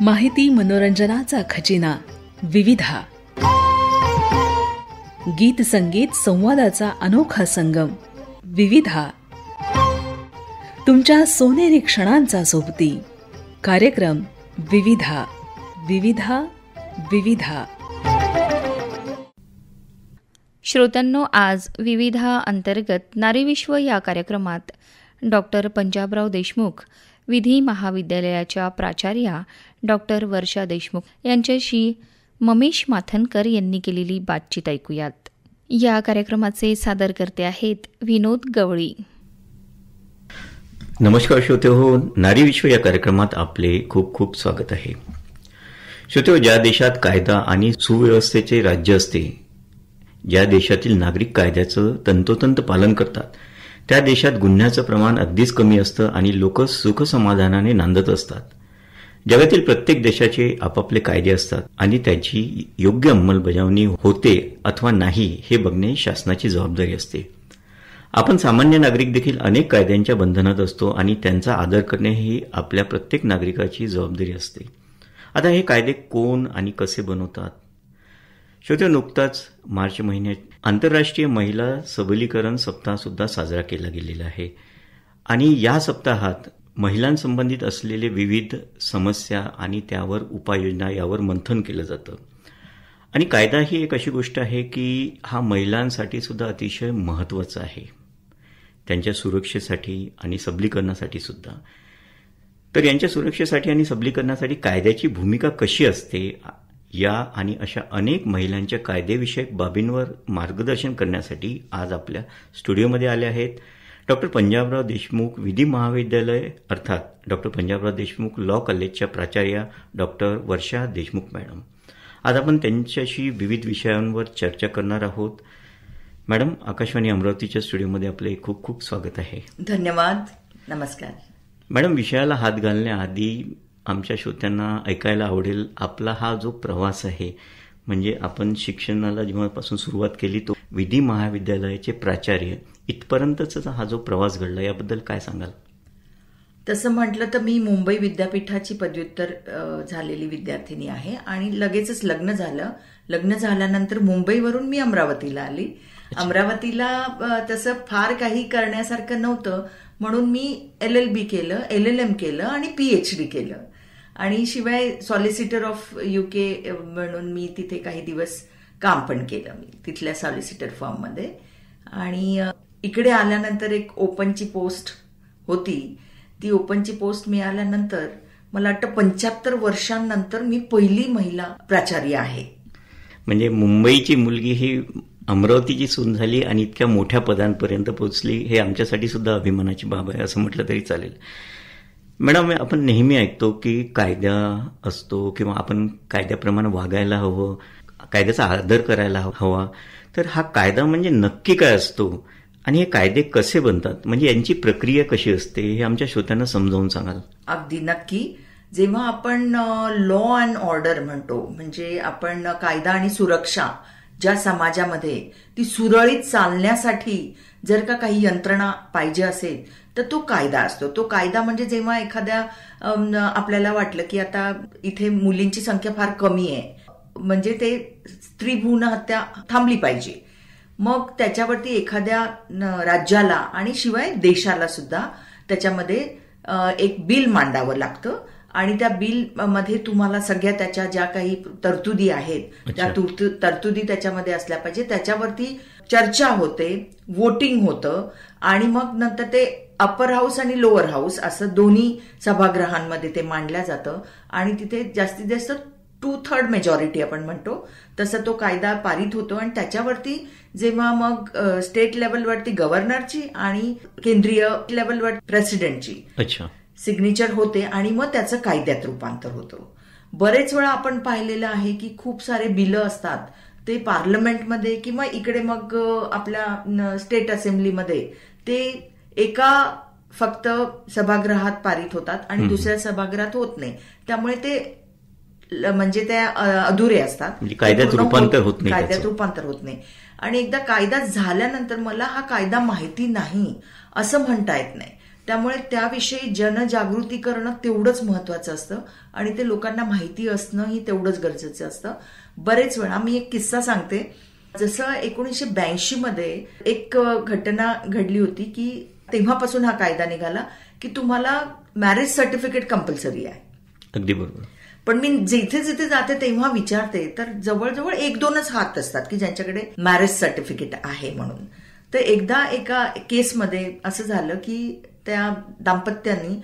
माहिती मनोरंजनाचा खजिना विविधा. गीत संगीत संवादाचा अनोखा संगम विविधा. तुमच्या सोनेरी क्षणांचा सोबती कार्यक्रम विविधा. विविधा विविधा. श्रोत्यांनो, आज विविधा अंतर्गत नारीविश्व या कार्यक्रमात डॉक्टर पंजाबराव देशमुख विधी महाविद्यालयाच्या प्राचार्या डॉक्टर वर्षा देशमुख यांच्याशी ममेश माथनकर यांनी केलेली बातचीत ऐकूयात. या कार्यक्रमाचे सादरकर्ते आहेत विनोद गवळी. नमस्कार श्रोते हो, नारी विश्व या कार्यक्रमात आपले खूप खूप स्वागत आहे. श्रोते हो, ज्या देशात कायदा आणि सुव्यवस्थेचे राज्य असते, ज्या देशातील नागरिक कायद्याचं तंतोतंत पालन करतात, त्या देशात गुन्ह्याचं प्रमाण अगदीच कमी असतं आणि लोक सुखसमाधानाने नांदत असतात. जगातील प्रत्येक देशाचे आपापले कायदे असतात आणि त्याची योग्य अंमलबजावणी होते अथवा नाही हे बघणे शासनाची जबाबदारी असते. आपण सामान्य नागरिक देखील अनेक कायद्यांच्या बंधनात असतो आणि त्यांचा आदर करणे ही आपल्या प्रत्येक नागरिकाची जबाबदारी असते. आता हे कायदे कोण आणि कसे बनवतात? श्रोते, नुकताच मार्च महिन्यात आंतरराष्ट्रीय महिला सबलीकरण सप्ताह सुद्धा साजरा केला गेलेला आहे आणि या सप्ताहात महिलांसंबंधित असलेले विविध समस्या आणि त्यावर उपाययोजना यावर मंथन केलं जातं. आणि कायदा ही एक अशी गोष्ट आहे की हा महिलांसाठी सुद्धा अतिशय महत्त्वाचा आहे, त्यांच्या सुरक्षेसाठी आणि सबलीकरणासाठी सुद्धा. तर यांच्या सुरक्षेसाठी आणि सबलीकरणासाठी कायद्याची भूमिका कशी असते या आणि अशा अनेक महिलांच्या कायदेविषयक बाबींवर मार्गदर्शन करण्यासाठी आज आपल्या स्टुडिओमध्ये आले आहेत डॉक्टर पंजाबराव देशमुख विधी महाविद्यालय अर्थात डॉक्टर पंजाबराव देशमुख लॉ कॉलेजच्या प्राचार्या डॉक्टर वर्षा देशमुख मॅडम. आज आपण त्यांच्याशी विविध विषयांवर चर्चा करणार आहोत. मॅडम, आकाशवाणी अमरावतीच्या स्टुडिओमध्ये आपले खूप खूप स्वागत आहे. धन्यवाद. नमस्कार. मॅडम, विषयाला हात घालण्याआधी आमच्या श्रोत्यांना ऐकायला आवडेल आपला हा जो प्रवास आहे, म्हणजे आपण शिक्षणाला जेव्हापासून सुरुवात केली तो विधी महाविद्यालयाचे प्राचार्य इथपर्यंतचा हा जो प्रवास घडला याबद्दल काय सांगाल? तसं म्हटलं तर मी मुंबई विद्यापीठाची पदव्युत्तर झालेली विद्यार्थिनी आहे आणि लगेचच लग्न झालं. लग्न झाल्यानंतर मुंबईवरून मी अमरावतीला आली. अमरावतीला तसं फार काही करण्यासारखं नव्हतं म्हणून मी LLB केलं, LLM केलं आणि PhD केलं आणि शिवाय सॉलिसिटर ऑफ UK म्हणून मी तिथे काही दिवस काम पण केलं मी तिथल्या सॉलिसिटर फर्ममध्ये. आणि इकडे आल्यानंतर एक ओपनची पोस्ट होती. ती ओपनची पोस्ट मिळाल्यानंतर मला वाटतं 75 वर्षांनंतर मी पहिली महिला प्राचार्य आहे. म्हणजे मुंबईची मुलगी ही अमरावतीची सून झाली आणि इतक्या मोठ्या पदांपर्यंत पोहोचली, हे आमच्यासाठी सुद्धा अभिमानाची बाब आहे असं म्हटलं तरी चालेल. मॅडम, आपण नेहमी ऐकतो की कायदा असतो किंवा आपण कायद्याप्रमाणे वागायला हवं, कायद्याचा आदर करायला हवा. तर हा कायदा म्हणजे नक्की काय असतो आणि हे कायदे कसे बनतात, म्हणजे यांची प्रक्रिया कशी असते हे आमच्या श्रोत्यांना समजावून सांगाल? अगदी नक्की. जेव्हा आपण लॉ अँड ऑर्डर म्हणतो, म्हणजे आपण कायदा आणि सुरक्षा ज्या समाजामध्ये ती सुरळीत चालण्यासाठी जर का काही यंत्रणा पाहिजे असेल तर तो कायदा असतो. तो कायदा म्हणजे जेव्हा एखाद्या आपल्याला वाटलं की आता इथे मुलींची संख्या फार कमी आहे, म्हणजे ते स्त्री भ्रूण हत्या थांबली पाहिजे, मग त्याच्यावरती एखाद्या राज्याला आणि शिवाय देशाला सुद्धा त्याच्यामध्ये एक बिल मांडावं लागतं आणि त्या बिल मध्ये तुम्हाला सगळ्या त्याच्या ज्या काही तरतुदी आहेत त्या तरतुदी त्याच्यामध्ये असल्या पाहिजे. त्याच्यावरती चर्चा होते, वोटिंग होतं आणि मग नंतर ते अप्पर हाऊस आणि लोअर हाऊस असं दोन्ही सभागृहांमध्ये ते मांडलं जातं आणि तिथे जास्तीत जास्त 2/3 मेजॉरिटी आपण म्हणतो तसं तो कायदा पारित होतो. आणि त्याच्यावरती जेव्हा मग स्टेट लेवलवरती गव्हर्नरची आणि केंद्रीय लेवलवर प्रेसिडेंटची सिग्नेचर होते आणि मग त्याचं कायद्यात रूपांतर होतं. बरेच वेळा आपण पाहिलेलं आहे की खूप सारे बिलं असतात ते पार्लमेंटमध्ये किंवा इकडे मग आपल्या स्टेट असेंब्लीमध्ये ते एका फक्त सभागृहात पारित होतात आणि दुसऱ्या सभागृहात होत नाही. त्यामुळे ते म्हणजे त्या अधुरे असतात, कायद्यात रूपांतर होत नाही. आणि एकदा कायदा झाल्यानंतर मला हा कायदा माहिती नाही असं म्हणता येत नाही. त्यामुळे त्याविषयी जनजागृती करणं तेवढंच महत्वाचं असतं आणि ते लोकांना माहिती असणं ही तेवढंच गरजेचं असतं. बरेच वेळा मी एक किस्सा सांगते. जसं 1982 मध्ये एक घटना घडली होती की तेव्हापासून हा कायदा निघाला की तुम्हाला मॅरेज सर्टिफिकेट कंपल्सरी आहे. अगदी बरोबर. पण मी जिथे जिथे जाते तेव्हा विचारते तर जवळजवळ 1-2च हात असतात की ज्यांच्याकडे मॅरेज सर्टिफिकेट आहे म्हणून. तर एकदा एका केसमध्ये असं झालं की त्या दाम्पत्यांनी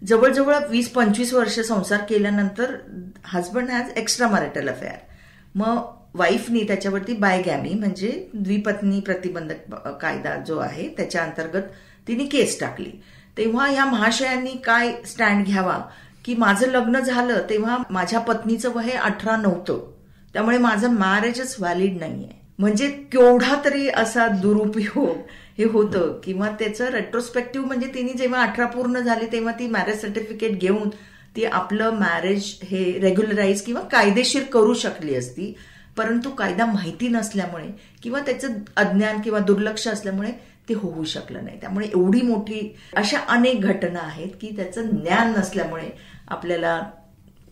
जवळजवळ 20-25 वर्ष संसार केल्यानंतर husband has extra marital affair. मग वाईफनी त्याच्यावरती बायगॅमी म्हणजे द्विपत्नी प्रतिबंधक कायदा जो आहे त्याच्या अंतर्गत तिने केस टाकली. तेव्हा या महाशयांनी काय स्टँड घ्यावा की माझं लग्न झालं तेव्हा माझ्या पत्नीचं वय 18 नव्हतं, त्यामुळे माझं मॅरेजच व्हॅलिड नाहीये. म्हणजे केवढा तरी असा दुरुपयोग हे होतं. किंवा त्याचं रेट्रोस्पेक्टिव्ह म्हणजे तिने जेव्हा 18 पूर्ण झाली तेव्हा ती मॅरेज सर्टिफिकेट घेऊन ती आपलं मॅरेज हे रेग्युलराईज किंवा कायदेशीर करू शकली असती. परंतु कायदा माहिती नसल्यामुळे किंवा त्याचं अज्ञान किंवा दुर्लक्ष असल्यामुळे ते होऊ शकलं नाही. त्यामुळे एवढी मोठी अशा अनेक घटना आहेत की त्याचं ज्ञान नसल्यामुळे आपल्याला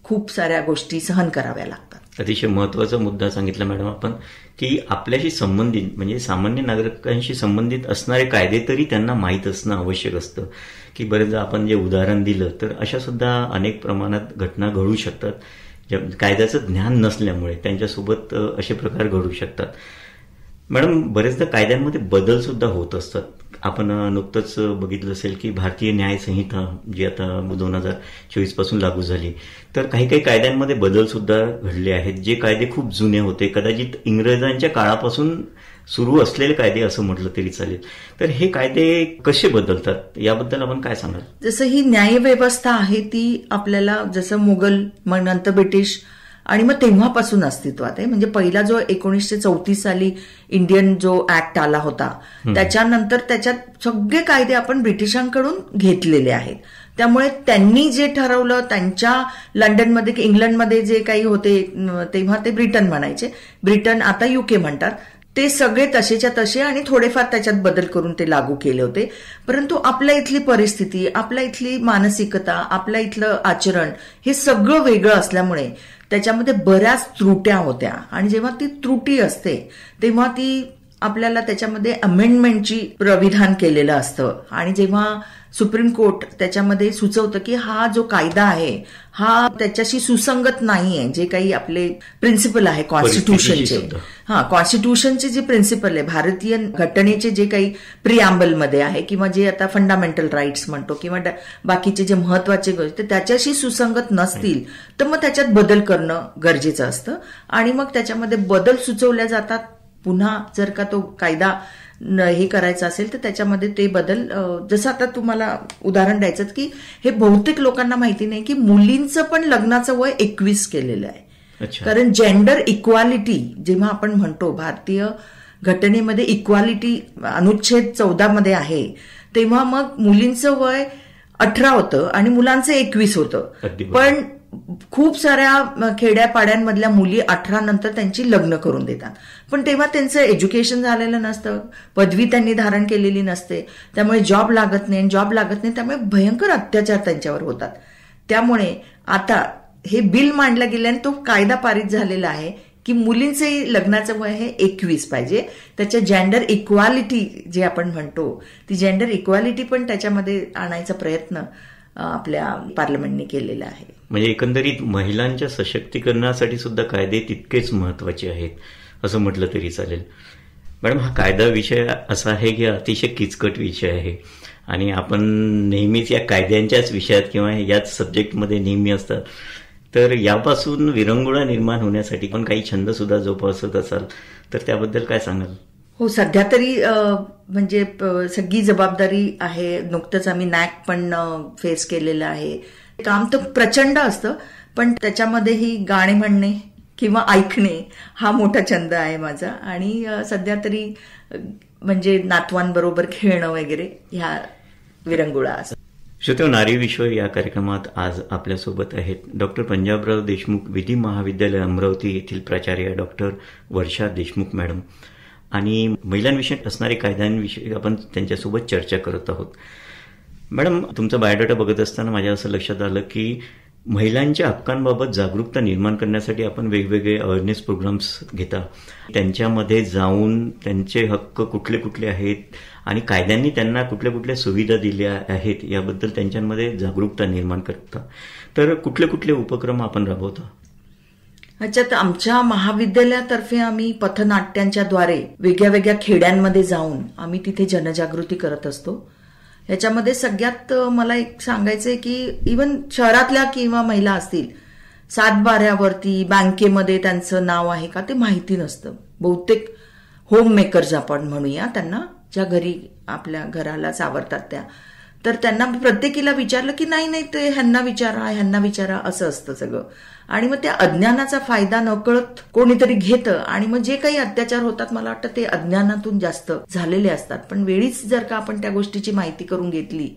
खूप साऱ्या गोष्टी सहन कराव्या लागतात. अतिशय महत्वाचा मुद्दा सांगितला मॅडम आपण की आपल्याशी संबंधित म्हणजे सामान्य नागरिकांशी संबंधित असणारे कायदे तरी त्यांना माहीत असणं आवश्यक असतं. की बरेचदा आपण जे उदाहरण दिलं तर अशा सुद्धा अनेक प्रमाणात घटना घडू शकतात कायद्याचं ज्ञान नसल्यामुळे त्यांच्यासोबत असे प्रकार घडू शकतात. मॅडम बरेचदा कायद्यांमध्ये बदल सुद्धा होत असतात. आपण नुकतंच बघितलं असेल की भारतीय न्याय संहिता जी आता 2024 पासून लागू झाली तर काही काही कायद्यांमध्ये बदल सुद्धा घडले आहेत. जे कायदे खूप जुने होते, कदाचित इंग्रजांच्या काळापासून सुरू असलेले कायदे असं म्हटलं तरी चालेल. तर हे कायदे कसे बदलतात याबद्दल आपण काय सांगाल? जसं ही न्यायव्यवस्था आहे ती आपल्याला जसं मुघल मग नंतर ब्रिटिश आणि मग तेव्हापासून अस्तित्वात आहे. म्हणजे पहिला जो 1934 साली इंडियन जो ऍक्ट आला होता त्याच्यानंतर त्याच्यात सगळे कायदे आपण ब्रिटिशांकडून घेतलेले आहेत. त्यामुळे त्यांनी जे ठरवलं त्यांच्या लंडनमध्ये इंग्लंडमध्ये जे काही होते तेव्हा ते ब्रिटन म्हणायचे, ब्रिटन आता UK म्हणतात, ते सगळे तसेच्या तसे आणि थोडेफार त्याच्यात बदल करून ते लागू केले होते. परंतु आपल्या इथली परिस्थिती, आपल्या इथली मानसिकता, आपल्या इथलं आचरण हे सगळं वेगळं असल्यामुळे त्याच्यामध्ये बऱ्याच त्रुट्या होत्या. आणि जेव्हा ती त्रुटी असते तेव्हा ती आपल्याला त्याच्यामध्ये अमेंडमेंटची प्राविधान केलेलं असतं. आणि जेव्हा सुप्रीम कोर्ट त्याच्यामध्ये सुचवतं की हा जो कायदा आहे हा त्याच्याशी सुसंगत नाहीये, जे काही आपले प्रिन्सिपल आहे कॉन्स्टिट्यूशनचे, कॉन्स्टिट्यूशनचे जे प्रिन्सिपल आहे भारतीय घटनेचे जे काही प्रिअँबलमध्ये आहे किंवा जे आता फंडामेंटल राईट्स म्हणतो किंवा बाकीचे जे महत्वाचे गोष्टी त्याच्याशी सुसंगत नसतील तर मग त्याच्यात बदल करणं गरजेचं असतं. आणि मग त्याच्यामध्ये बदल सुचवल्या जातात. पुन्हा जर का तो कायदा हे करायचं असेल तर त्याच्यामध्ये ते बदल, जसं आता तुम्हाला उदाहरण द्यायचं की हे बहुतेक लोकांना माहिती नाही की मुलींचं पण लग्नाचं वय 21 केलेलं आहे. कारण जेंडर इक्वालिटी जेव्हा आपण म्हणतो भारतीय घटनेमध्ये इक्वालिटी अनुच्छेद 14 मध्ये आहे तेव्हा मग मुलींचं वय 18 होतं आणि मुलांचं 21 होतं. पण खूप साऱ्या खेड्यापाड्यांमधल्या मुली 18 नंतर त्यांची लग्न करून देतात. पण तेव्हा त्यांचं एज्युकेशन झालेलं नसतं, पदवी त्यांनी धारण केलेली नसते, त्यामुळे जॉब लागत नाही, त्यामुळे भयंकर अत्याचार त्यांच्यावर होतात. त्यामुळे आता हे बिल मांडलं गेलं आणि तो कायदा पारित झालेला आहे की मुलींचे लग्नाचं वय हे 21 पाहिजे. त्याच्या जेंडर इक्वालिटी जे आपण म्हणतो ती जेंडर इक्वालिटी पण त्याच्यामध्ये आणायचा प्रयत्न आपल्या पार्लमेंटने केलेला आहे. म्हणजे एकंदरीत महिलांच्या सशक्तीकरणासाठी सुद्धा कायदे तितकेच महत्वाचे आहेत असं म्हटलं तरी चालेल. मॅडम हा कायदा विषय असा आहे की अतिशय किचकट विषय आहे आणि आपण नेहमीच या कायद्यांच्याच विषयात किंवा याच सब्जेक्टमध्ये नेहमी असतात. तर यापासून विरंगुळा निर्माण होण्यासाठी पण काही छंद सुद्धा जोपासत असाल तर त्याबद्दल काय सांगाल? हो, सध्या तरी म्हणजे सगळी जबाबदारी आहे. नुकतंच आम्ही नॅक पण फेस केलेलं आहे. काम तर प्रचंड असतं पण त्याच्यामध्येही गाणे म्हणणे किंवा ऐकणे हा मोठा छंद आहे माझा. आणि सध्या तरी म्हणजे नातवांबरोबर खेळणं वगैरे ह्या विरंगुळा असतात. श्रोते, नारी विश्व या कार्यक्रमात आज आपल्यासोबत आहेत डॉक्टर पंजाबराव देशमुख विधी महाविद्यालय अमरावती येथील प्राचार्य डॉक्टर वर्षा देशमुख मॅडम आणि महिलांविषयी असणारे कायद्यांविषयी आपण त्यांच्यासोबत चर्चा करत आहोत. मॅडम, तुमचा बायोडाटा बघत असताना माझ्या असं लक्षात आलं की महिलांच्या हक्कांबाबत जागरूकता निर्माण करण्यासाठी आपण वेगवेगळे अवेअरनेस प्रोग्राम्स घेता. त्यांच्यामध्ये जाऊन त्यांचे हक्क कुठले कुठले आहेत आणि कायद्यांनी त्यांना कुठल्या कुठल्या सुविधा दिल्या आहेत याबद्दल त्यांच्यामध्ये जागरूकता निर्माण करता. तर कुठले कुठले उपक्रम आपण राबवता? ह्याच्यात आमच्या महाविद्यालयातर्फे आम्ही पथनाट्यांच्या द्वारे वेगळ्या वेगळ्या खेड्यांमध्ये जाऊन आम्ही तिथे जनजागृती करत असतो. ह्याच्यामध्ये सगळ्यात मला एक सांगायचंय की इव्हन शहरातल्या किंवा महिला असतील, 7/12वरती बँकेमध्ये त्यांचं नाव आहे का ते माहिती नसतं. बहुतेक होम मेकर्स आपण म्हणूया त्यांना, ज्या घरी आपल्या घराला सावरतात त्या, तर त्यांना प्रत्येकीला विचारलं की नाही ते ह्यांना विचारा असं असतं सगळं. आणि मग त्या अज्ञानाचा फायदा नकळत कोणीतरी घेतं आणि मग जे काही अत्याचार होतात मला वाटतं ते अज्ञानातून जास्त झालेले असतात. पण वेळीच जर का आपण त्या गोष्टीची माहिती करून घेतली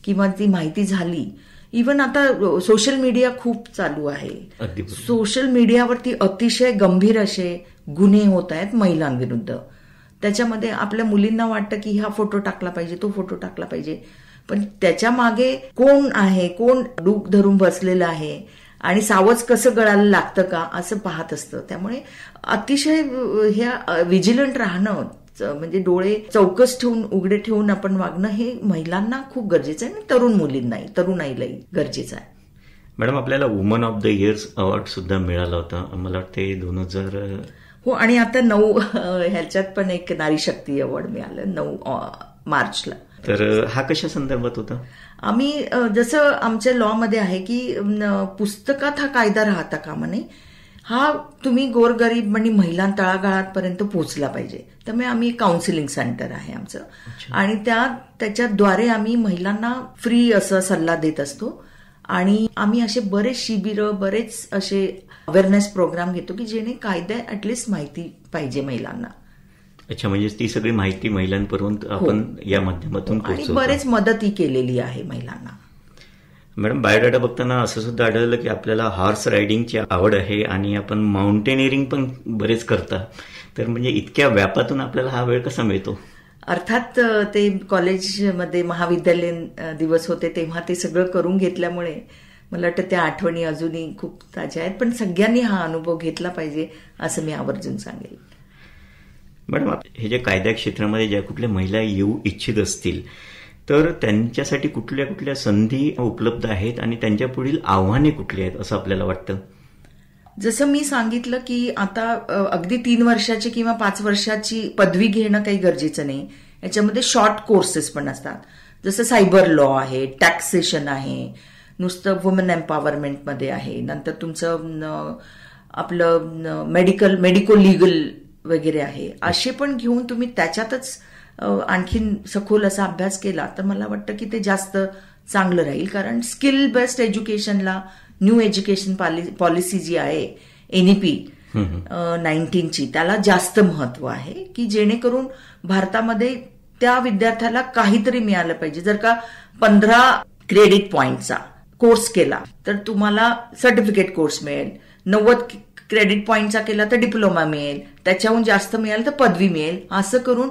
किंवा ती माहिती झाली, इव्हन आता सोशल मीडिया खूप चालू आहे. सोशल मीडियावरती अतिशय गंभीर असे गुन्हे होत आहेत महिलांविरुद्ध. त्याच्यामध्ये आपल्या मुलींना वाटतं की हा फोटो टाकला पाहिजे, तो फोटो टाकला पाहिजे, पण त्याच्या मागे कोण आहे, कोण डूक धरून बसलेलं आहे आणि सावज कसं गळायला लागतं का असं पाहत असतं. त्यामुळे अतिशय ह्या विजिलंट राहणं, म्हणजे डोळे चौकस ठेवून उघडे ठेवून आपण वागणं हे महिलांना खूप गरजेचं आहे आणि तरुणाईलाही गरजेचं आहे. मॅडम, आपल्याला woman of the year award सुद्धा मिळाला होता, मला वाटते 2000. हो, आणि आता 9 ह्याच्यात पण एक नारी शक्ती अवॉर्ड मिळालं 9 मार्चला. तर हा कशा संदर्भात होता? आम्ही जसं आमच्या लॉ मध्ये आहे की पुस्तकात हा कायदा राहता कामा नये, हा तुम्ही गोरगरीब आणि महिला तळागाळापर्यंत पोहोचला पाहिजे. त्यामुळे आम्ही काउन्सिलिंग सेंटर आहे आमचं आणि त्याच्याद्वारे आम्ही महिलांना फ्री असं सल्ला देत असतो. आणि आम्ही असे बरेच शिबिरं, बरेच असे अवेअरनेस प्रोग्राम घेतो की जेणे कायदा ऍटलिस्ट माहिती पाहिजे महिलांना. अच्छा, म्हणजे ती सगळी माहिती महिलांपर्यंत आपण या माध्यमातून पोहोचवतो आणि बरेच मदतही केलेली आहे महिलांना. मॅडम, बायोडाटा बघताना असं सुद्धा आढळलं की आपल्याला हॉर्स रायडिंगची आवड आहे आणि आपण माउंटेनिअरिंग पण बरेच करता. तर म्हणजे इतक्या व्यापातून आपल्याला हा वेळ कसा मिळतो? अर्थात ते कॉलेजमध्ये महाविद्यालयीन दिवस होते तेव्हा ते सगळं करून घेतल्यामुळे मला वाटतं त्या आठवणी अजूनही खूप ताज्या आहेत. पण सगळ्यांनी हा अनुभव घेतला पाहिजे असं मी आवर्जून सांगेल. मॅडम, हे जे कायदा क्षेत्रामध्ये ज्या कुठल्या महिला येऊ इच्छित असतील तर त्यांच्यासाठी कुठल्या कुठल्या संधी उपलब्ध आहेत आणि त्यांच्या पुढील आव्हाने कुठली आहेत असं आपल्याला वाटतं? जसं मी सांगितलं की आता अगदी 3 वर्षाची किंवा 5 वर्षाची पदवी घेणं काही गरजेचं नाही. याच्यामध्ये शॉर्ट कोर्सेस पण असतात, जसं सायबर लॉ आहे, टॅक्सेशन आहे, नुसतं वुमन एम्पॉवरमेंटमध्ये आहे, नंतर तुमचं आपलं मेडिको लिगल वगैरे आहे. असे पण घेऊन तुम्ही त्याच्यातच आणखीन सखोल असा अभ्यास केला तर मला वाटतं की ते जास्त चांगलं राहील. कारण स्किल बेस्ड एज्युकेशनला न्यू एज्युकेशन पॉलिसी जी आहे NEP 19ची त्याला जास्त महत्व आहे की जेणेकरून भारतामध्ये त्या विद्यार्थ्याला काहीतरी मिळालं पाहिजे. जर का 15 क्रेडिट पॉइंटचा कोर्स केला तर तुम्हाला सर्टिफिकेट कोर्स मिळेल, 90 क्रेडिट पॉइंटचा केला तर डिप्लोमा मिळेल, त्याच्याहून जास्त मिळालं तर पदवी मिळेल. असं करून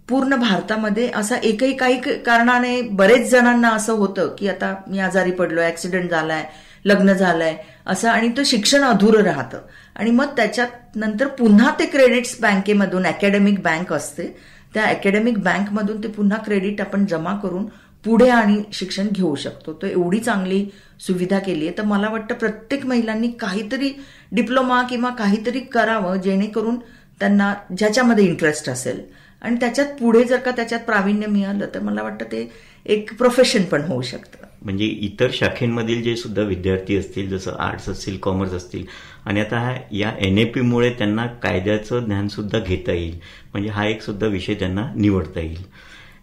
पूर्ण भारतामध्ये असा काही कारणाने बरेच जणांना असं होतं की आता मी आजारी पडलोय, ऍक्सिडेंट झालाय, लग्न झालंय असं, आणि तो शिक्षण अधुरं राहतं. आणि मग त्याच्यात नंतर पुन्हा ते क्रेडिट्स बँकेमधून, अकॅडमिक बँक असते त्या अकॅडमिक बँकमधून ते पुन्हा क्रेडिट आपण जमा करून पुढे आणि शिक्षण घेऊ शकतो. तो एवढी चांगली सुविधा केली आहे. तर मला वाटतं प्रत्येक महिलांनी काहीतरी डिप्लोमा किंवा काहीतरी करावं जेणेकरून त्यांना ज्याच्यामध्ये इंटरेस्ट असेल आणि त्याच्यात पुढे जर का त्याच्यात प्रावीण्य मिळालं तर मला वाटतं ते एक प्रोफेशन पण होऊ शकतं. म्हणजे इतर शाखेंमधील जे सुद्धा विद्यार्थी असतील, जसं आर्ट्स असतील, कॉमर्स असतील, आणि आता या NEPमुळे त्यांना कायद्याचं ज्ञान सुद्धा घेता येईल, म्हणजे हा एक सुद्धा विषय त्यांना निवडता येईल.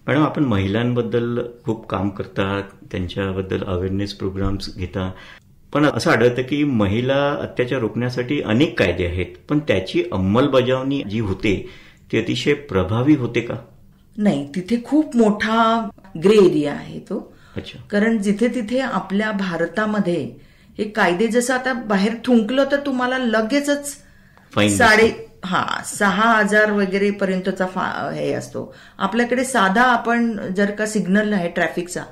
मॅडम, आपण महिलांबद्दल खूप काम करता, त्यांच्याबद्दल अवेअरनेस प्रोग्राम्स घेता, पण असं आढळतं की महिला अत्याचार रोखण्यासाठी अनेक कायदे आहेत, पण त्याची अंमलबजावणी जी होते ती अतिशय प्रभावी होते का? नाही, तिथे खूप मोठा ग्रे एरिया आहे तो. अच्छा. कारण जिथे तिथे आपल्या भारतामध्ये हे कायदे जसं आता बाहेर थुंकलं तर तुम्हाला लगेचच 6,000 वगैरे पर्यंतचा हे असतो. आपल्याकडे साधा आपण जर का सिग्नल आहे ट्रॅफिकचा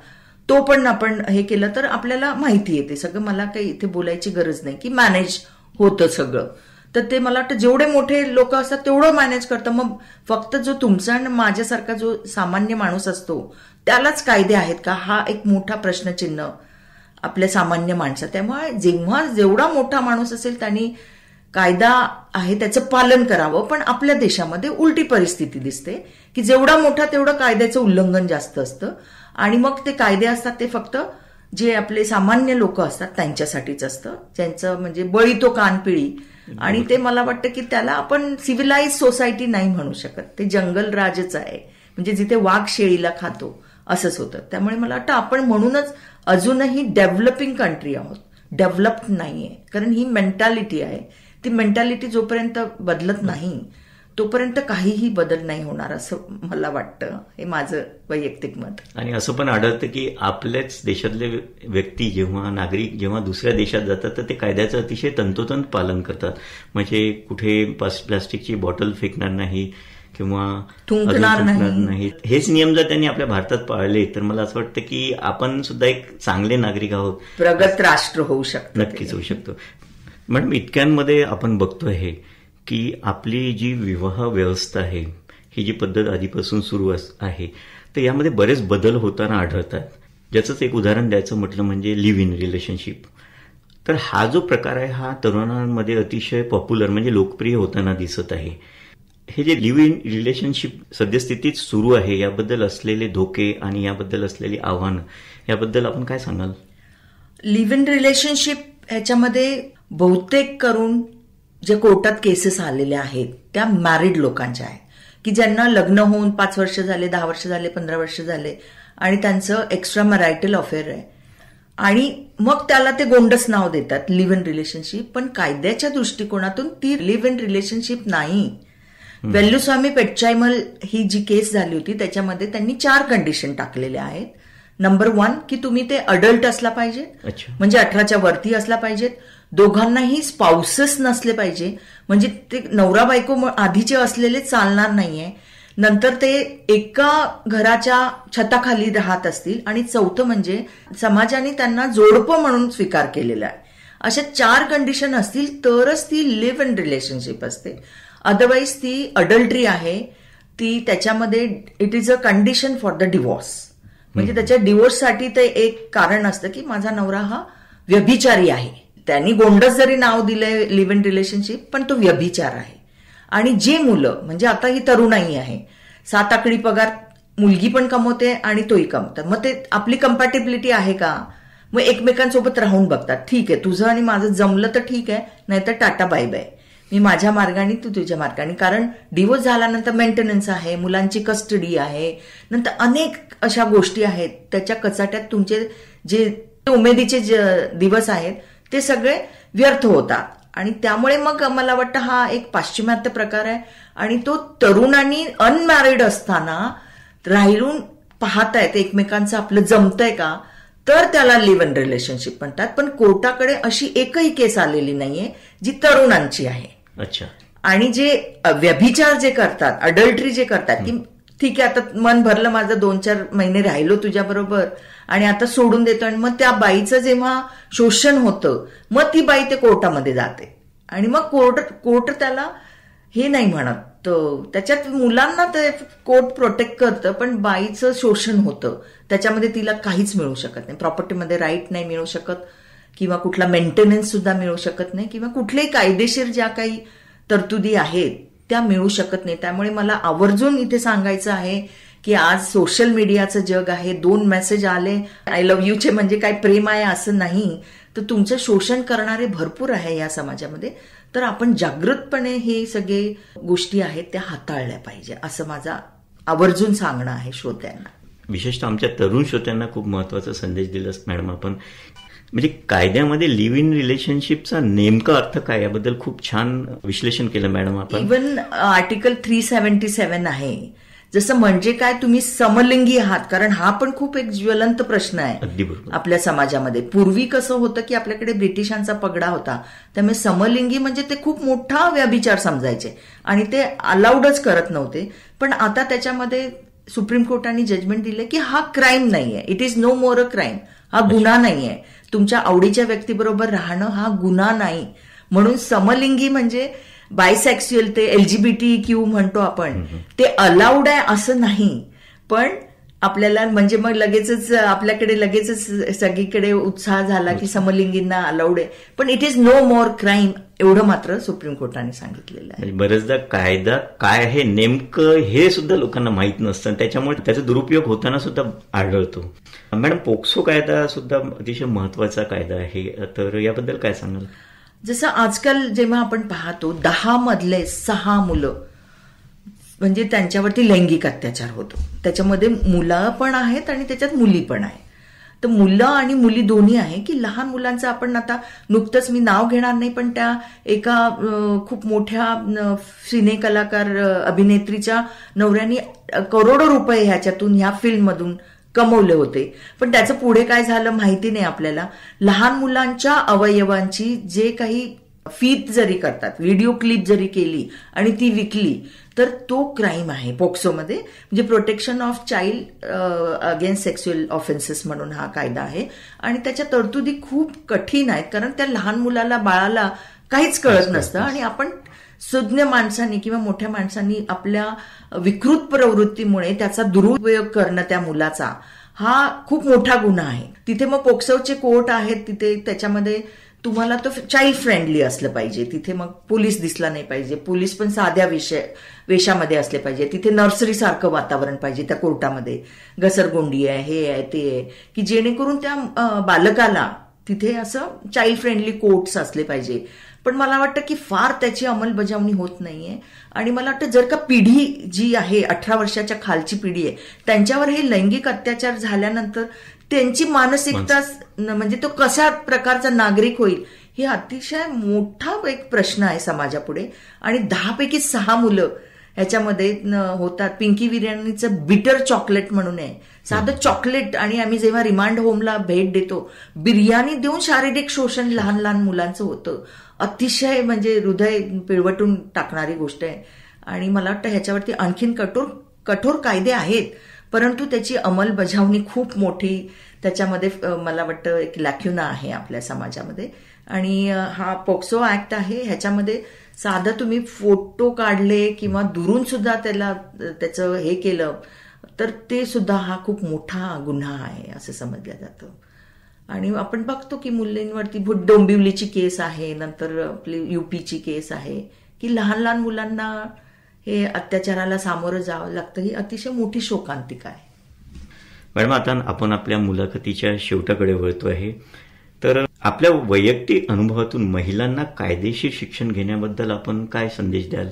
तो पण आपण हे केलं तर आपल्याला माहिती येते सगळं. मला काही इथे बोलायची गरज नाही की मॅनेज होतं सगळं. तर ते मला वाटतं जेवढे मोठे लोक असतात तेवढं मॅनेज करतं. मग फक्त जो तुमचा आणि माझ्यासारखा जो सामान्य माणूस असतो त्यालाच कायदे आहेत का, हा एक मोठा प्रश्नचिन्ह आपल्या सामान्य माणसा. त्यामुळे जेवढा मोठा माणूस असेल त्यांनी कायदा आहे त्याचं पालन करावं. पण आपल्या देशामध्ये उलटी परिस्थिती दिसते की जेवढा मोठा तेवढं कायद्याचं उल्लंघन जास्त असतं. आणि मग ते कायदे असतात ते फक्त जे आपले सामान्य लोक असतात त्यांच्यासाठीच असतं, ज्यांचं म्हणजे बळी तो कानपिळी. आणि ते मला वाटतं की त्याला आपण सिव्हिलाइज सोसायटी नाही म्हणू शकत. ते जंगल राजच आहे, म्हणजे जिथे वाघ शेळीला खातो असंच होतं. त्यामुळे मला वाटतं आपण म्हणूनच अजूनही डेव्हलपिंग कंट्री आहोत, डेव्हलप्ड नाहीये. कारण ही मेंटॅलिटी आहे, ती मेंटॅलिटी जोपर्यंत बदलत नाही तोपर्यंत काहीही बदल नाही होणार असं मला वाटतं. हे माझं वैयक्तिक मत. आणि असं पण आढळतं की आपल्याच देशातले व्यक्ती नागरिक जेव्हा दुसऱ्या देशात जातात तर ते कायद्याचं अतिशय तंतोतंत पालन करतात. म्हणजे कुठे प्लास्टिकची बॉटल फेकणार नाही किंवा थुंकणार नाही. हेच नियम जर त्यांनी आपल्या भारतात पाळले तर मला असं वाटतं की आपण सुद्धा एक चांगले नागरिक आहोत, प्रगत राष्ट्र होऊ शकतो. नक्कीच होऊ शकतो. मॅडम, इतक्यांमध्ये आपण बघतोय की आपली जी विवाह व्यवस्था आहे ही जी पद्धत आधीपासून सुरू आहे तर यामध्ये बरेच बदल होताना आढळतात. ज्याचंच एक उदाहरण द्यायचं म्हटलं म्हणजे लिव्ह इन रिलेशनशिप. तर हा जो प्रकार आहे हा तरुणांमध्ये अतिशय पॉप्युलर म्हणजे लोकप्रिय होताना दिसत आहे. हे जे लिव्ह इन रिलेशनशिप सद्यस्थितीत सुरू आहे याबद्दल असलेले धोके आणि याबद्दल असलेली आव्हानं याबद्दल आपण काय सांगाल? लिव्ह इन रिलेशनशिप ह्याच्यामध्ये बहुतेक करून जे कोर्टात केसेस आलेल्या आहेत त्या मॅरिड लोकांच्या आहेत की ज्यांना लग्न होऊन 5 वर्ष झाले, 10 वर्ष झाले, 15 वर्ष झाले आणि त्यांचं एक्स्ट्रा मॅरायटल अफेअर आहे आणि मग त्याला ते गोंडस नाव देतात लिव्ह इन रिलेशनशिप. पण कायद्याच्या दृष्टिकोनातून ती लिव्ह इन रिलेशनशिप नाही. वेल्लुस्वामी पेट्टायमल ही जी केस झाली होती त्याच्यामध्ये त्यांनी 4 कंडिशन टाकलेल्या आहेत. नंबर 1 की तुम्ही ते अडल्ट असला पाहिजे, म्हणजे 18च्या वरती असला पाहिजेत. दोघांनाही स्पाउसेस नसले पाहिजे, म्हणजे ते नवरा बायको आधीचे असलेले चालणार नाहीये. नंतर ते एका घराच्या छताखाली राहत असतील आणि 4थं म्हणजे समाजाने त्यांना जोडपं म्हणून स्वीकार केलेला आहे. अशा 4 कंडिशन असतील तरच ती लिव्ह इन रिलेशनशिप असते. अदरवाईज ती अडल्टरी आहे. ती त्याच्यामध्ये it is a condition for the divorce. म्हणजे त्याच्या डिवोर्ससाठी ते एक कारण असतं की माझा नवरा हा व्यभिचारी आहे. त्यांनी गोंडस जरी नाव दिलंय लिव्ह इन रिलेशनशिप पण तो व्यभिचार आहे. आणि जे मुलं म्हणजे आता ही तरुणाई आहे, 7 आकडी पगार मुलगी पण कमवते आणि तोही कमवतात, मग ते आपली कम्पॅटेबिलिटी आहे का? मग एकमेकांसोबत राहून बघतात, ठीक आहे तुझं आणि माझं जमलं तर ठीक आहे, नाहीतर टाटा बाय बाय, मी माझ्या मार्गाने तू तुझ्या मार्गाने. कारण डिवोर्स झाल्यानंतर मेंटेनन्स आहे, मुलांची कस्टडी आहे, नंतर अनेक अशा गोष्टी आहेत. त्याच्या कचाट्यात तुमचे जे उमेदीचे दिवस आहेत ते सगळे व्यर्थ होतात. आणि त्यामुळे मग मला वाटतं हा एक पाश्चिमात्य प्रकार आहे आणि तो तरुणांनी अनमॅरिड असताना राहिरून पाहतायत एकमेकांचं आपलं जमतंय का तर त्याला लिव्ह इन रिलेशनशिप म्हणतात. पण कोर्टाकडे अशी एकही केस आलेली नाहीये जी तरुणांची आहे. अच्छा. आणि जे व्यभिचार जे करतात, अडल्टरी जे करतात की ठीक आहे आता मन भरलं माझं, 2-4 महिने राहिलो तुझ्या बरोबर आणि आता सोडून देतो, आणि मग त्या बाईचं जेव्हा शोषण होतं मग ती बाई ते कोर्टामध्ये जाते आणि मग कोर्ट त्याला हे नाही म्हणत. त्याच्यात मुलांना ते कोर्ट प्रोटेक्ट करतं पण बाईचं शोषण होतं, त्याच्यामध्ये तिला काहीच मिळू शकत नाही. प्रॉपर्टीमध्ये राईट नाही मिळू शकत किंवा कुठला मेंटेनन्स सुद्धा मिळू शकत नाही किंवा कुठलेही कायदेशीर ज्या काही तरतुदी आहेत त्या मिळू शकत नाही. त्यामुळे मला आवर्जून इथे सांगायचं आहे की आज सोशल मीडियाचं जग आहे. 2 मेसेज आले आय लव्ह यूचे म्हणजे काय प्रेम आहे असं नाही, तर तुमचं शोषण करणारे भरपूर आहे या समाजामध्ये. तर आपण जागृतपणे हे सगळे गोष्टी आहेत त्या हाताळल्या पाहिजे असं माझा आवर्जून सांगणं आहे श्रोत्यांना. विशेषतः आमच्या तरुण श्रोत्यांना खूप महत्वाचा संदेश दिलास मॅडम आपण. म्हणजे कायद्यामध्ये लिव्ह इन रिलेशनशिपचा नेमका अर्थ काय याबद्दल खूप छान विश्लेषण केलं मॅडम आपण. इव्हन आर्टिकल 377 आहे जसं म्हणजे काय, तुम्ही समलिंगी आहात, कारण हा पण खूप एक ज्वलंत प्रश्न आहे अगदी बरोबर. आपल्या समाजामध्ये. पूर्वी कसं होतं की आपल्याकडे ब्रिटिशांचा पगडा होता, त्यामुळे समलिंगी म्हणजे ते खूप मोठा व्यभिचार समजायचे आणि ते अलाउडच करत नव्हते. पण आता त्याच्यामध्ये सुप्रीम कोर्टाने जजमेंट दिले की हा क्राईम नाहीये, it is no more a crime, हा गुन्हा नाहीये. तुमच्या आवडीच्या व्यक्तीबरोबर राहणं हा गुन्हा नाही. म्हणून समलिंगी म्हणजे बायसेक्स्युअल, ते LGBT म्हणतो आपण, ते अलाउड आहे असं नाही. पण आपल्याला म्हणजे मग लगेचच आपल्याकडे लगेचच सगळीकडे उत्साह झाला की समलिंगींना अलाउड आहे, पण it is no more crime, एवढं मात्र सुप्रीम कोर्टाने सांगितलेलं आहे. बरेचदा कायदा काय आहे नेमकं हे सुद्धा लोकांना माहीत नसतं, त्याच्यामुळे त्याचा दुरुपयोग होताना सुद्धा आढळतो. मॅडम, पोक्सो कायदा सुद्धा अतिशय महत्वाचा कायदा आहे, तर याबद्दल काय सांगाल? जसं आजकाल जेव्हा आपण पाहतो 10 मधले 6 मुलं म्हणजे त्यांच्यावरती लैंगिक अत्याचार होतो. त्याच्यामध्ये मुलं पण आहेत आणि त्याच्यात मुली पण आहे. तर मुलं आणि मुली दोन्ही आहे की लहान मुलांचं आपण आता नुकतंच, मी नाव घेणार नाही, पण त्या एका खूप मोठ्या सिने कलाकार अभिनेत्रीच्या नवऱ्याने करोडो रुपये ह्याच्यातून, ह्या फिल्ममधून कमवले होते. पण त्याचं पुढे काय झालं माहिती नाही आपल्याला. लहान मुलांच्या अवयवांची जे काही फीत जरी करतात, व्हिडिओ क्लिप जरी केली आणि ती विकली तर तो क्राईम आहे पोक्सोमध्ये. म्हणजे protection of child against sexual offences म्हणून हा कायदा आहे आणि त्याच्या तरतुदी खूप कठीण आहेत, कारण त्या लहान मुलाला, बाळाला काहीच कळत नसतं आणि आपण सुज्ञ माणसांनी किंवा मोठ्या माणसांनी आपल्या विकृत प्रवृत्तीमुळे त्याचा दुरुपयोग करणं त्या मुलाचा, हा खूप मोठा गुन्हा आहे. तिथे मग पोक्सोचे कोर्ट आहेत, तिथे त्याच्यामध्ये तुम्हाला तो चाइल्ड फ्रेंडली असलं पाहिजे. तिथे मग पोलीस दिसला नाही पाहिजे, पोलीस पण साध्या वेशामध्ये असले पाहिजे. तिथे नर्सरी सारखं वातावरण पाहिजे त्या कोर्टामध्ये, घसरगुंडी आहे, हे आहे, ते आहे, की जेणेकरून त्या बालकाला तिथे असं चाइल्ड फ्रेंडली कोर्ट्स असले पाहिजे. पण मला वाटतं की फार त्याची अंमलबजावणी होत नाहीये आणि मला वाटतं जर का पिढी जी आहे 18 वर्षाच्या खालची पिढी आहे, त्यांच्यावर हे लैंगिक अत्याचार झाल्यानंतर त्यांची मानसिकता म्हणजे तो कशा प्रकारचा नागरिक होईल, हे अतिशय मोठा एक प्रश्न आहे समाजापुढे. आणि 10 पैकी 6 मुलं ह्याच्यामध्ये होतात. पिंकी विर्याणीचं बिटर चॉकलेट म्हणून आहे, साधं चॉकलेट, आणि आम्ही जेव्हा रिमांड होमला भेट देतो, बिर्याणी देऊन शारीरिक शोषण लहान लहान मुलांचं होतं. अतिशय म्हणजे हृदय पिळवटून टाकणारी गोष्ट आहे. आणि मला वाटतं ह्याच्यावरती आणखीन कठोर कायदे आहेत, परंतु त्याची अंमलबजावणी खूप मोठी त्याच्यामध्ये मला वाटतं एक लॅक्युना आहे आपल्या समाजामध्ये. आणि हा पोक्सो ऍक्ट आहे, ह्याच्यामध्ये साधं तुम्ही फोटो काढले किंवा दुरून सुद्धा त्याचं हे केलं तर ते सुद्धा हा खूप मोठा गुन्हा आहे असं समजलं जातं. आणि आपण बघतो की मुलींवरती डोंबिवलीची केस आहे, नंतर आपली UPची केस आहे, की लहान लहान मुलांना हे अत्याचाराला सामोरं जावं लागतं. ही अतिशय मोठी शोकांतिका आहे. मॅडम, आता आपण आपल्या मुलाखतीच्या शेवटाकडे वळतो आहे, तर आपल्या वैयक्तिक अनुभवातून महिलांना कायदेशीर शिक्षण घेण्याबद्दल आपण काय संदेश द्याल?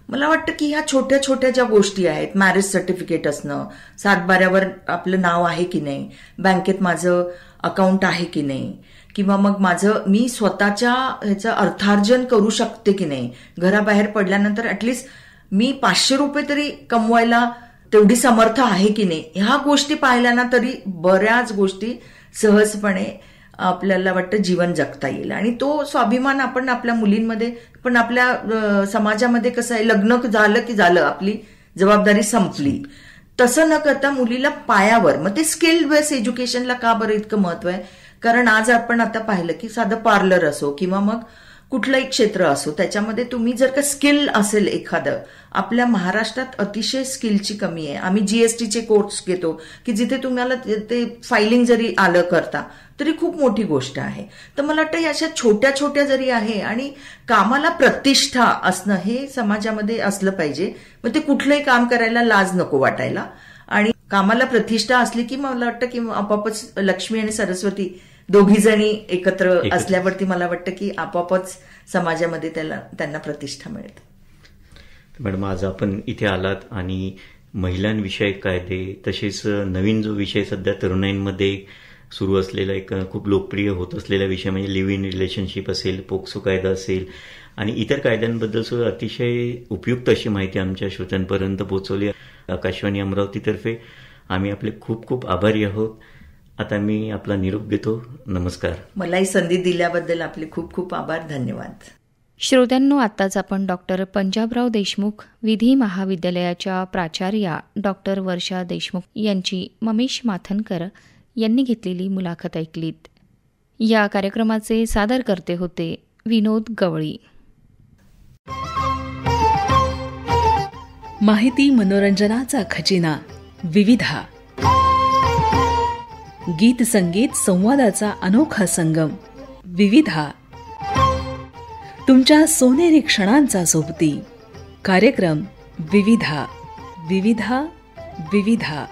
मला वाटतं की ह्या छोट्या छोट्या ज्या गोष्टी आहेत, मॅरेज सर्टिफिकेट असणं, 7/12वर आपलं नाव आहे की नाही, बँकेत माझं अकाउंट आहे की नाही, किंवा मग मी स्वतःच्या ह्याचं अर्थार्जन करू शकते की नाही, घराबाहेर पडल्यानंतर ऍटलिस्ट मी 500 रुपये तरी कमवायला तेवढी समर्थ आहे की नाही, ह्या गोष्टी पाहिल्या ना तरी बऱ्याच गोष्टी सहजपणे आपल्याला वाटतं जीवन जगता येईल. आणि तो स्वाभिमान आपण आपल्या मुलींमध्ये, पण आपल्या समाजामध्ये कसं आहे, लग्न झालं की झालं, आपली जबाबदारी संपली, तसं न करता मुलीला पायावर, मग ते स्किल्ड बेस एज्युकेशनला का बरं इतकं महत्व आहे? कारण आज आपण आता पाहिलं की साधं पार्लर असो किंवा मग कुठलंही क्षेत्र असो, त्याच्यामध्ये तुम्ही जर का स्किल असेल एखादं, आपल्या महाराष्ट्रात अतिशय स्किलची कमी आहे. आम्ही GSTचे कोर्स घेतो की जिथे तुम्हाला ते फायलिंग जरी आलं करता तरी खूप मोठी गोष्ट आहे. तर मला वाटतं अशा छोट्या छोट्या जरी आहे, आणि कामाला प्रतिष्ठा असणं हे समाजामध्ये असलं पाहिजे. मग ते कुठलंही काम करायला लाज नको वाटायला, आणि कामाला प्रतिष्ठा असली की मला वाटतं की आपोआपच लक्ष्मी आणि सरस्वती दोघी जणी एकत्र असल्यावरती मला वाटतं की आपोआपच समाजामध्ये त्यांना प्रतिष्ठा मिळते. मॅडम, आज आपण इथे आलात आणि महिलांविषयक कायदे, तसेच नवीन जो विषय सध्या तरुणाईंमध्ये सुरू असलेला एक खूप लोकप्रिय होत असलेला विषय म्हणजे लिव्ह इन रिलेशनशिप असेल, पोक्सो कायदा असेल आणि इतर कायद्यांबद्दल सुद्धा अतिशय उपयुक्त अशी माहिती आमच्या श्रोत्यांपर्यंत पोहोचवली. आकाशवाणी अमरावतीतर्फे आम्ही आपले खूप खूप आभारी आहोत. आता मी आपला निरोप घेतो. नमस्कार. मलाही संधी दिल्याबद्दल आपले खूप खूप आभार. धन्यवाद. श्रोत्यांनो, आत्ताच आपण डॉक्टर पंजाबराव देशमुख विधी महाविद्यालयाच्या प्राचार्या डॉक्टर वर्षा देशमुख यांची ममेश माथनकर यांनी घेतलेली मुलाखत ऐकलीत. या कार्यक्रमाचे सादरकर्ते होते विनोद गवळी. माहिती मनोरंजनाचा खजिना विविधा. गीत संगीत संवादाचा अनोखा संगम विविधा. तुमच्या सोनेरी क्षणांचा सोबती कार्यक्रम विविधा. विविधा विविधा.